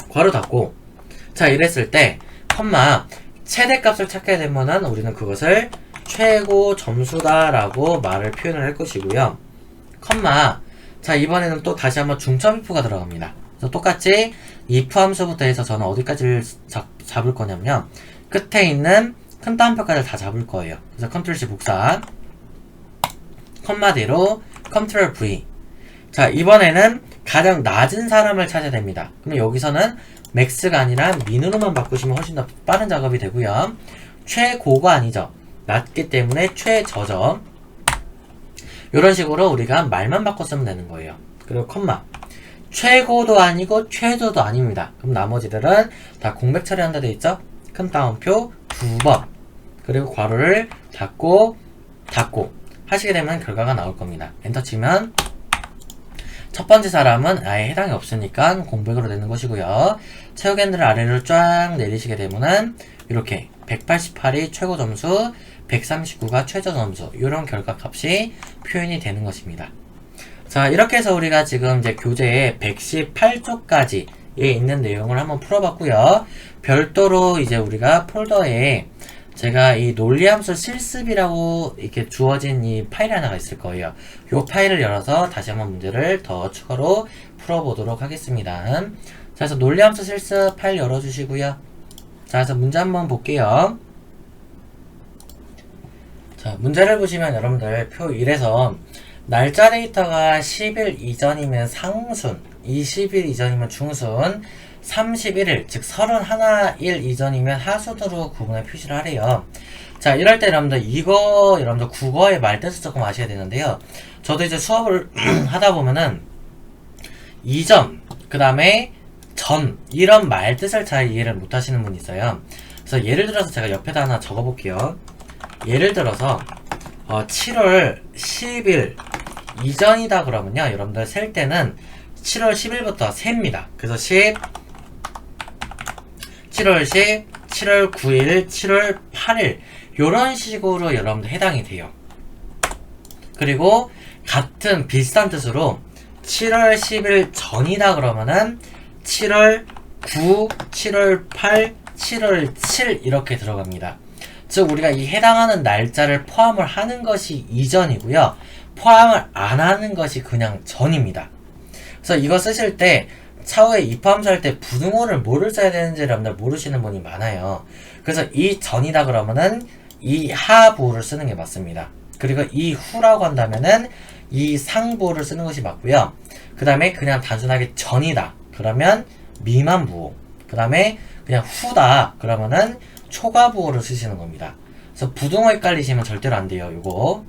괄호 닫고 자 이랬을 때 컴마 최대값을 찾게 되면은 우리는 그것을 최고 점수다 라고 말을 표현을 할 것이고요. 컴마. 자, 이번에는 또 다시 한번 중점 if가 들어갑니다. 그래서 똑같이 if 함수부터 해서 저는 어디까지를 잡을 거냐면 끝에 있는 큰 따옴표까지 다 잡을 거예요. 그래서 컨트롤 C 복사, 컴마 뒤로 컨트롤 V. 자, 이번에는 가장 낮은 사람을 찾아야 됩니다. 그럼 여기서는 맥스가 아니라 민으로만 바꾸시면 훨씬 더 빠른 작업이 되고요. 최고가 아니죠. 낮기 때문에 최저죠. 이런 식으로 우리가 말만 바꿔 쓰면 되는 거예요. 그리고 컴마. 최고도 아니고 최저도 아닙니다. 그럼 나머지들은 다 공백 처리한다 돼 있죠? 큰 따옴표 2번. 그리고 괄호를 닫고 하시게 되면 결과가 나올 겁니다. 엔터 치면 첫 번째 사람은 아예 해당이 없으니까 공백으로 되는 것이고요. 채우기 핸들을 아래로 쫙 내리시게 되면은 이렇게 188이 최고 점수, 139가 최저 점수, 이런 결과 값이 표현이 되는 것입니다. 자, 이렇게 해서 우리가 지금 이제 교재의 118쪽까지에 있는 내용을 한번 풀어봤고요. 별도로 이제 우리가 폴더에 제가 이 논리함수 실습이라고 이렇게 주어진 이 파일이 하나가 있을 거예요. 이 파일을 열어서 다시 한번 문제를 더 추가로 풀어보도록 하겠습니다. 자, 그래서 논리함수 실습 파일 열어주시고요. 자, 그래서 문제 한번 볼게요. 자, 문제를 보시면 여러분들 표 1에서 날짜 데이터가 10일 이전이면 상순, 20일 이전이면 중순, 31일, 즉 31일 이전이면 하순으로 구분해 표시를 하래요. 자, 이럴 때 여러분들 이거 여러분들 국어의 말뜻을 조금 아셔야 되는데요. 저도 이제 수업을 하다 보면은 이전, 그 다음에 전, 이런 말뜻을 잘 이해를 못 하시는 분이 있어요. 그래서 예를 들어서 제가 옆에다 하나 적어 볼게요. 예를 들어서 7월 10일 이전이다 그러면요, 여러분들 셀 때는 7월 10일부터 셉니다. 그래서 7월 10, 7월 9일, 7월 8일 요런 식으로 여러분들 해당이 돼요. 그리고 같은 비슷한 뜻으로 7월 10일 전이다 그러면은 7월 9, 7월 8, 7월 7 이렇게 들어갑니다. 즉 우리가 이 해당하는 날짜를 포함을 하는 것이 이전이고요. 포함을 안 하는 것이 그냥 전입니다. 그래서 이거 쓰실 때 차후에 if 함수 할 때 부등호를 뭐를 써야 되는지 여러분들 모르시는 분이 많아요. 그래서 이 전이다 그러면은 이 하부호를 쓰는 게 맞습니다. 그리고 이 후라고 한다면은 이 상부호를 쓰는 것이 맞고요. 그 다음에 그냥 단순하게 전이다 그러면 미만부호, 그 다음에 그냥 후다 그러면은 초과부호를 쓰시는 겁니다. 그래서 부등호 헷갈리시면 절대로 안 돼요. 요거.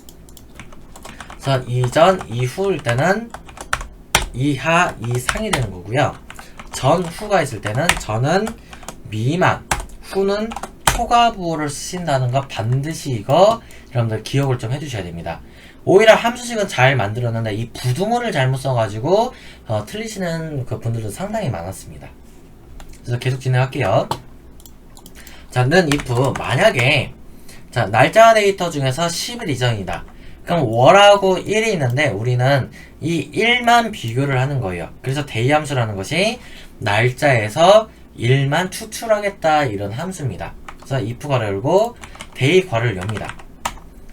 그래서 이전, 이후일 때는 이하, 이상이 되는 거고요. 전, 후가 있을 때는 전은 미만, 후는 초과부호를 쓰신다는 거 반드시 이거 여러분들 기억을 좀 해주셔야 됩니다. 오히려 함수식은 잘 만들었는데 이 부등호를 잘못 써가지고 틀리시는 그 분들도 상당히 많았습니다. 그래서 계속 진행할게요. 자, 는 if 만약에 자 날짜 데이터 중에서 10일 이전이다. 그럼 월하고 1이 있는데 우리는 이 1만 비교를 하는 거예요. 그래서 데이 함수라는 것이 날짜에서 1만 추출하겠다 이런 함수입니다. 그래서 if 괄호 열고 데이 괄호를 엽니다.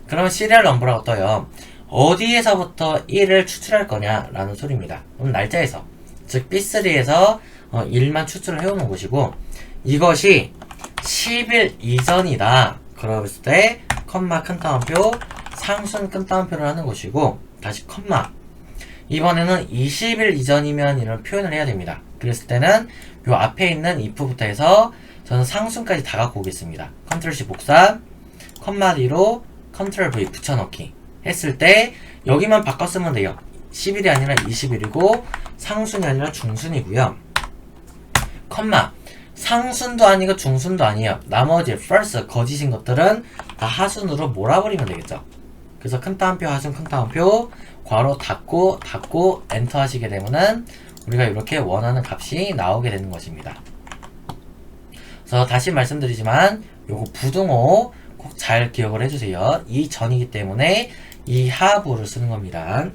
그러면 시리얼 넘버라고 떠요. 어디에서부터 1을 추출할 거냐 라는 소리입니다. 그럼 날짜에서, 즉 B3에서 1만 추출을 해오는 것이고, 이것이 10일 이전이다 그랬을 때 컴마 큰 따옴표, 상순 큰 따옴표를 하는 것이고, 다시 컴마, 이번에는 20일 이전이면 이런 표현을 해야 됩니다. 그랬을 때는 요 앞에 있는 if부터 해서 저는 상순까지 다 갖고 오겠습니다. 컨트롤 C 복사, 컴마 D로 컨트롤 V 붙여넣기 했을 때 여기만 바꿔 쓰면 돼요. 10일이 아니라 20일이고 상순이 아니라 중순이고요. 컴마, 상순도 아니고 중순도 아니에요. 나머지 false, 거짓인 것들은 다 하순으로 몰아버리면 되겠죠. 그래서 큰 따옴표, 하순, 큰 따옴표, 괄호 닫고 엔터 하시게 되면은 우리가 이렇게 원하는 값이 나오게 되는 것입니다. 그래서 다시 말씀드리지만 요거 부등호 꼭 잘 기억을 해주세요. 이 전이기 때문에 이 하부를 쓰는 겁니다.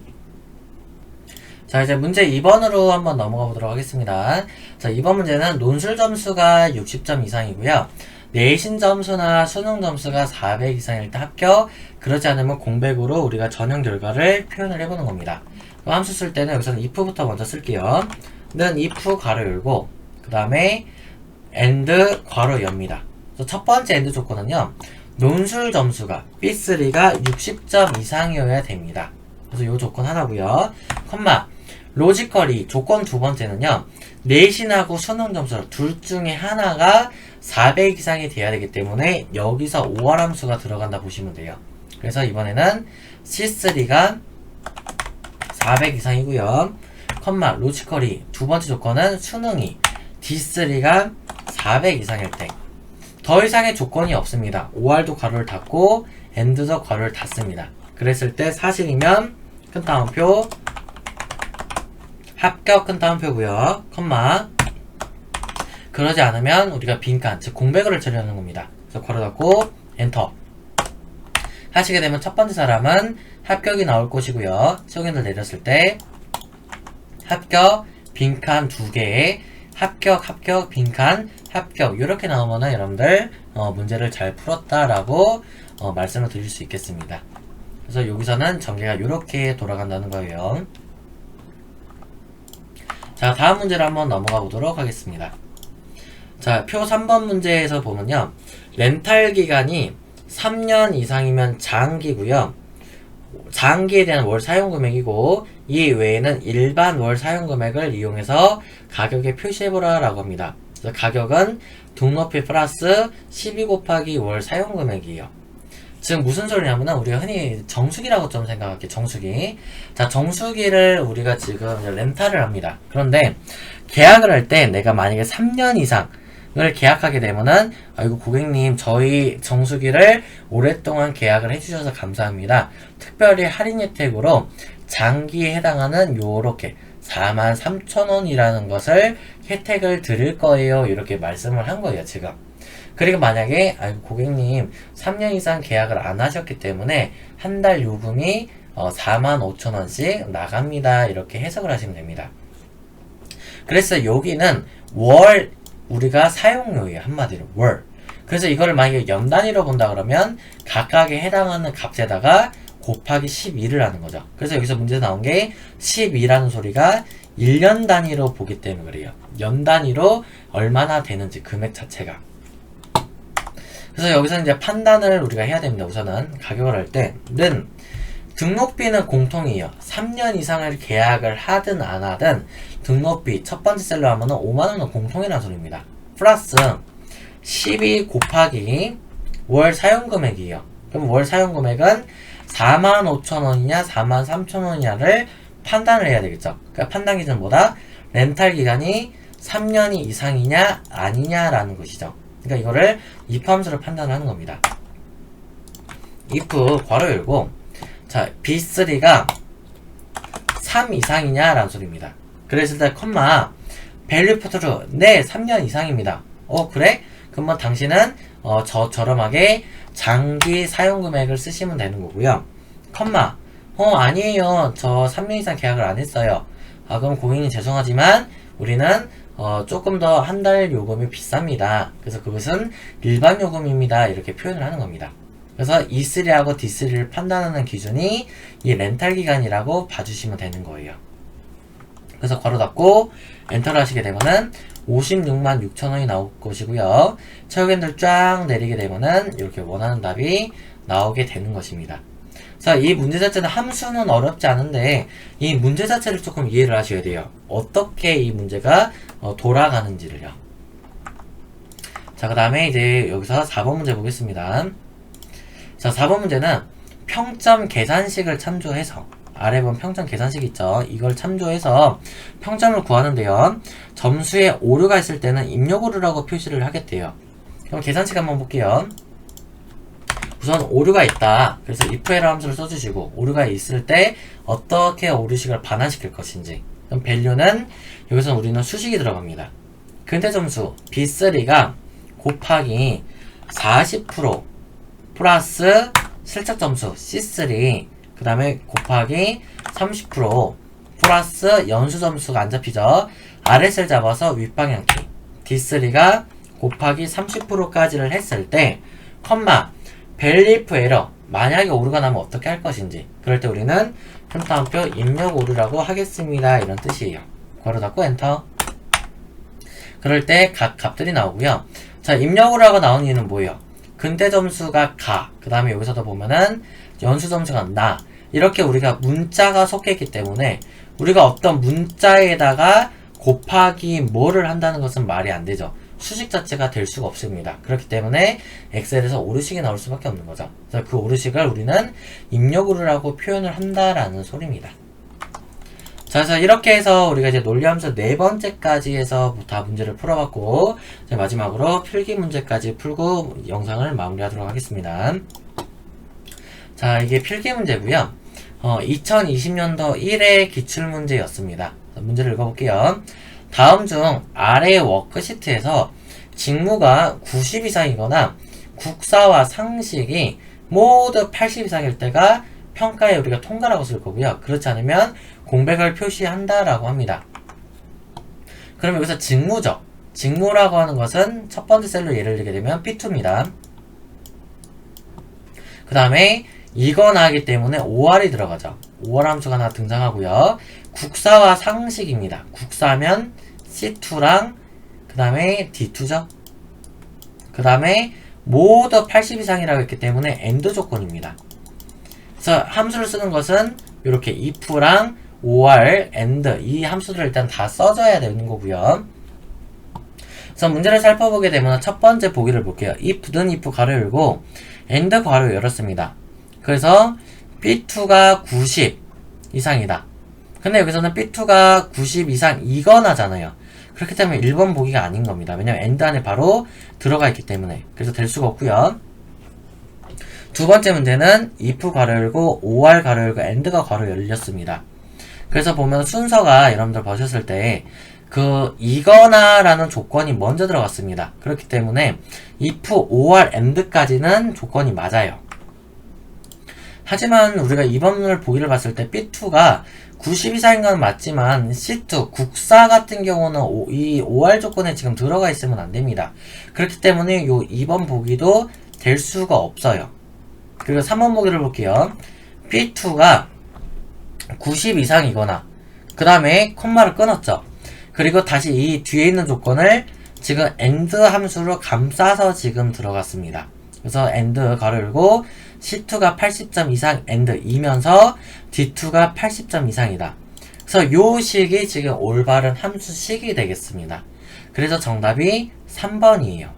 자, 이제 문제 2번으로 한번 넘어가 보도록 하겠습니다. 자, 2번 문제는 논술 점수가 60점 이상이고요. 내신 점수나 수능 점수가 400 이상일 때 합격, 그렇지 않으면 공백으로 우리가 전형 결과를 표현을 해보는 겁니다. 그럼 함수 쓸 때는 여기서는 if부터 먼저 쓸게요. 는 if 괄호 열고 그 다음에 and 괄호 엽니다. 그래서 첫 번째 and 조건은요. 논술 점수가 B3가 60점 이상이어야 됩니다. 그래서 요 조건 하나고요. 컴마 로지컬이 조건 두 번째는요. 내신하고 수능 점수 둘 중에 하나가 400 이상이 돼야 되기 때문에 여기서 OR 함수가 들어간다 보시면 돼요. 그래서 이번에는 C3가 400 이상이고요. 컴마 로지컬이 두 번째 조건은 수능이 D3가 400 이상일 때 더 이상의 조건이 없습니다. OR도 괄호를 닫고 AND도 괄호를 닫습니다. 그랬을 때 사실이면 큰 따옴표 합격 큰 따옴표고요. 컴마 그러지 않으면 우리가 빈칸 즉 공백어를 처리하는 겁니다. 그래서 괄호 닫고 엔터 하시게 되면 첫 번째 사람은 합격이 나올 것이고요. 시험을 내렸을 때 합격 빈칸 2개에 합격 빈칸 합격 이렇게 나오면은 여러분들 문제를 잘 풀었다라고 말씀을 드릴 수 있겠습니다. 그래서 여기서는 전개가 이렇게 돌아간다는 거예요. 자, 다음 문제로 한번 넘어가 보도록 하겠습니다. 자, 표 3번 문제에서 보면요. 렌탈 기간이 3년 이상이면 장기고요. 장기에 대한 월 사용 금액이고 이 외에는 일반 월 사용 금액을 이용해서 가격에 표시해보라 라고 합니다. 그래서 가격은 등록비 플러스 12 곱하기 월 사용 금액이에요. 즉 무슨 소리냐면은 우리가 흔히 정수기라고 좀 생각할게요. 정수기. 자, 정수기를 우리가 지금 렌탈을 합니다. 그런데 계약을 할 때 내가 만약에 3년 이상을 계약하게 되면은 아이고 고객님 저희 정수기를 오랫동안 계약을 해주셔서 감사합니다. 특별히 할인 혜택으로 장기에 해당하는 요렇게 43,000원이라는 것을 혜택을 드릴 거예요. 이렇게 말씀을 한 거예요, 지금. 그리고 만약에 아이고 고객님 3년 이상 계약을 안 하셨기 때문에 한 달 요금이 45,000원씩 나갑니다. 이렇게 해석을 하시면 됩니다. 그래서 여기는 월 우리가 사용료예요. 한마디로 월. 그래서 이거를 만약에 연 단위로 본다 그러면 각각에 해당하는 값에다가 곱하기 12를 하는 거죠. 그래서 여기서 문제에서 나온 게 12라는 소리가 1년 단위로 보기 때문에 그래요. 연 단위로 얼마나 되는지 금액 자체가. 그래서 여기서 이제 판단을 우리가 해야 됩니다. 우선은 가격을 할 때는 등록비는 공통이에요. 3년 이상을 계약을 하든 안 하든 등록비 첫 번째 셀로 하면은 5만원은 공통이라는 소리입니다. 플러스 12 곱하기 월 사용금액이에요. 그럼 월 사용금액은 45,000원이냐 43,000원이냐를 판단을 해야 되겠죠. 그러니까 판단 기준은 뭐다? 렌탈 기간이 3년이 이상이냐 아니냐라는 것이죠. 그러니까 이거를 if 함수를 판단하는 겁니다. if 괄호 열고 자 B3가 3 이상이냐라는 소리입니다. 그랬을 때 컴마 value for true 네 3년 이상입니다. 그래? 그러면 당신은 저렴하게 장기 사용금액을 쓰시면 되는 거고요. 컴마 아니에요. 저 3년 이상 계약을 안 했어요. 그럼 고객님 죄송하지만 우리는 조금 더 한 달 요금이 비쌉니다. 그래서 그것은 일반 요금입니다. 이렇게 표현을 하는 겁니다. 그래서 E3하고 D3를 판단하는 기준이 이 렌탈 기간이라고 봐주시면 되는 거예요. 그래서 괄호 닫고 엔터를 하시게 되면은 56만 6천원이 나올 것이고요. 체육인들 쫙 내리게 되면은 이렇게 원하는 답이 나오게 되는 것입니다. 자, 이 문제 자체는 함수는 어렵지 않은데 이 문제 자체를 조금 이해를 하셔야 돼요. 어떻게 이 문제가 돌아가는지를요. 자, 그 다음에 이제 여기서 4번 문제 보겠습니다. 자, 4번 문제는 평점 계산식을 참조해서 아래 보면 평점 계산식 있죠. 이걸 참조해서 평점을 구하는데요. 점수에 오류가 있을 때는 입력오류라고 표시를 하겠대요. 그럼 계산식 한번 볼게요. 우선 오류가 있다. 그래서 if error 함수를 써주시고 오류가 있을 때 어떻게 오류식을 반환시킬 것인지. 그럼 value는 여기서 우리는 수식이 들어갑니다. 근태 점수 B3가 곱하기 40% 플러스 실적 점수 C3 그 다음에 곱하기 30% 플러스 연수 점수가 안 잡히죠. 아래 셀 잡아서 윗방향키 D3가 곱하기 30%까지를 했을 때 컴마 밸리프 에러 만약에 오류가 나면 어떻게 할 것인지. 그럴 때 우리는 현타음표 입력 오류라고 하겠습니다. 이런 뜻이에요. 괄호 닫고 엔터. 그럴 때 각 값들이 나오고요. 자, 입력 오류라고 나온 이유는 뭐예요? 근대 점수가 가. 그 다음에 여기서도 보면은 연수 점수가 나. 이렇게 우리가 문자가 섞여 있기 때문에 우리가 어떤 문자에다가 곱하기 뭐를 한다는 것은 말이 안 되죠. 수식 자체가 될 수가 없습니다. 그렇기 때문에 엑셀에서 오류식이 나올 수밖에 없는 거죠. 그래서 그 오류식을 우리는 입력 오류라고 표현을 한다라는 소리입니다. 자, 그래서 이렇게 해서 우리가 이제 논리함수 네 번째까지 해서 다 문제를 풀어봤고, 이제 마지막으로 필기 문제까지 풀고 영상을 마무리하도록 하겠습니다. 자, 이게 필기 문제고요. 2020년도 1회 기출문제였습니다. 문제를 읽어볼게요. 다음 중 아래 워크시트에서 직무가 90 이상이거나 국사와 상식이 모두 80 이상일 때가 평가에 우리가 통과라고 쓸 거고요. 그렇지 않으면 공백을 표시한다라고 합니다. 그럼 여기서 직무죠. 직무라고 하는 것은 첫 번째 셀로 예를 들게 되면 P2입니다. 그 다음에 이거나 하기 때문에 5R이 들어가죠. 5R 함수가 하나 등장하고요. 국사와 상식입니다. 국사면 C2랑 그 다음에 D2죠. 그 다음에 모두 80 이상이라고 했기 때문에 AND 조건입니다. 그래서 함수를 쓰는 것은 이렇게 if랑 or, and 이 함수들을 일단 다 써줘야 되는 거고요. 그래서 문제를 살펴보게 되면 첫 번째 보기를 볼게요. if든 if 가로 열고 and 가로 열었습니다. 그래서 B2가 90 이상이다. 근데 여기서는 B2가 90 이상 이거나잖아요. 그렇기 때문에 1번 보기가 아닌 겁니다. 왜냐면 AND 안에 바로 들어가 있기 때문에. 그래서 될 수가 없고요. 두 번째 문제는 if 괄호 열고 or 괄호 열고 and가 괄호 열렸습니다. 그래서 보면 순서가 여러분들 보셨을 때 그 이거나 라는 조건이 먼저 들어갔습니다. 그렇기 때문에 if, or, and까지는 조건이 맞아요. 하지만 우리가 2번을 보기를 봤을 때 B2가 90 이상인 건 맞지만 C2, 국사 같은 경우는 이 OR 조건에 지금 들어가 있으면 안 됩니다. 그렇기 때문에 요 2번 보기도 될 수가 없어요. 그리고 3번 보기를 볼게요. B2가 90 이상이거나 그 다음에 콤마를 끊었죠. 그리고 다시 이 뒤에 있는 조건을 지금 AND 함수로 감싸서 지금 들어갔습니다. 그래서 AND 가로 열고 C2가 80점 이상 AND 이면서 D2가 80점 이상이다. 그래서 요 식이 지금 올바른 함수식이 되겠습니다. 그래서 정답이 3번이에요.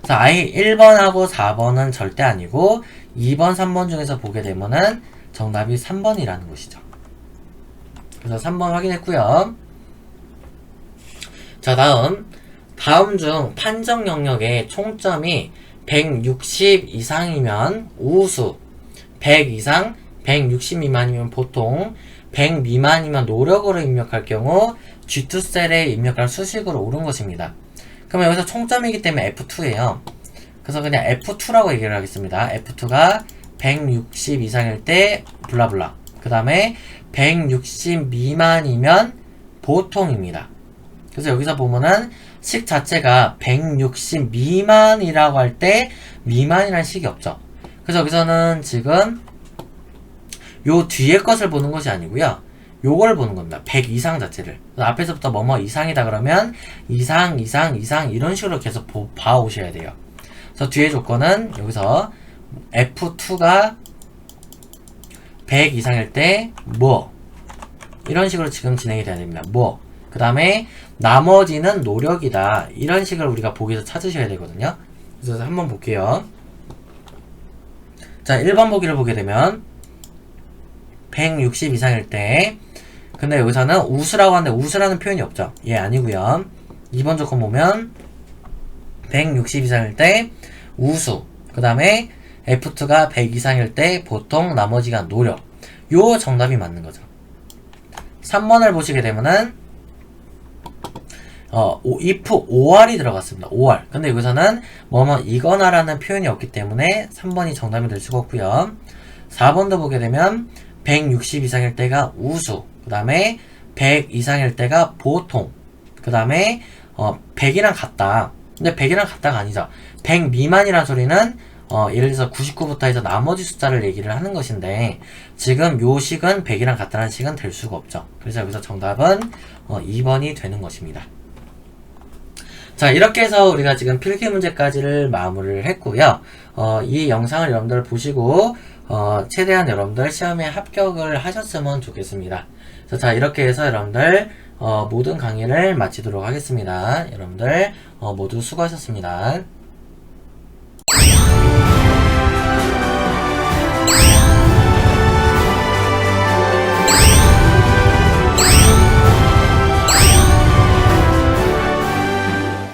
자, 아예 1번하고 4번은 절대 아니고 2번, 3번 중에서 보게 되면은 정답이 3번이라는 것이죠. 그래서 3번 확인했고요. 자, 다음 중 판정 영역의 총점이 160 이상이면 우수, 100 이상, 160 미만이면 보통, 100 미만이면 노력으로 입력할 경우 G2셀에 입력할 수식으로 옳은 것입니다. 그러면 여기서 총점이기 때문에 F2예요. 그래서 그냥 F2라고 얘기를 하겠습니다. F2가 160 이상일 때 블라블라. 그 다음에 160 미만이면 보통입니다. 그래서 여기서 보면은 식 자체가 160 미만이라고 할 때 미만이라는 식이 없죠. 그래서 여기서는 지금 요 뒤에 것을 보는 것이 아니고요. 요걸 보는 겁니다. 100 이상 자체를. 앞에서부터 뭐뭐 이상이다 그러면 이상 이런 식으로 계속 봐오셔야 돼요. 그래서 뒤에 조건은 여기서 F2가 100 이상일 때 뭐 이런 식으로 지금 진행이 돼야 됩니다. 뭐 그 다음에 나머지는 노력이다. 이런 식을 우리가 보기에서 찾으셔야 되거든요. 그래서 한번 볼게요. 자, 1번 보기를 보게 되면 160 이상일 때 근데 여기서는 우수라고 하는데 우수라는 표현이 없죠. 예, 아니고요. 2번 조건 보면 160 이상일 때 우수 그 다음에 F2가 100 이상일 때 보통 나머지가 노력 요 정답이 맞는 거죠. 3번을 보시게 되면은 if or이 들어갔습니다. or. 근데 여기서는 뭐뭐 이거나 라는 표현이 없기 때문에 3번이 정답이 될 수가 없고요. 4번도 보게 되면 160 이상일 때가 우수 그 다음에 100 이상일 때가 보통 그 다음에 100이랑 같다. 근데 100이랑 같다가 아니죠. 100 미만이란 소리는 예를 들어서 99부터 해서 나머지 숫자를 얘기를 하는 것인데 지금 요 식은 100이랑 같다는 식은 될 수가 없죠. 그래서 여기서 정답은 2번이 되는 것입니다. 자, 이렇게 해서 우리가 지금 필기 문제까지를 마무리를 했고요. 이 영상을 여러분들 보시고 최대한 여러분들 시험에 합격을 하셨으면 좋겠습니다. 자, 이렇게 해서 여러분들 모든 강의를 마치도록 하겠습니다. 여러분들 모두 수고하셨습니다.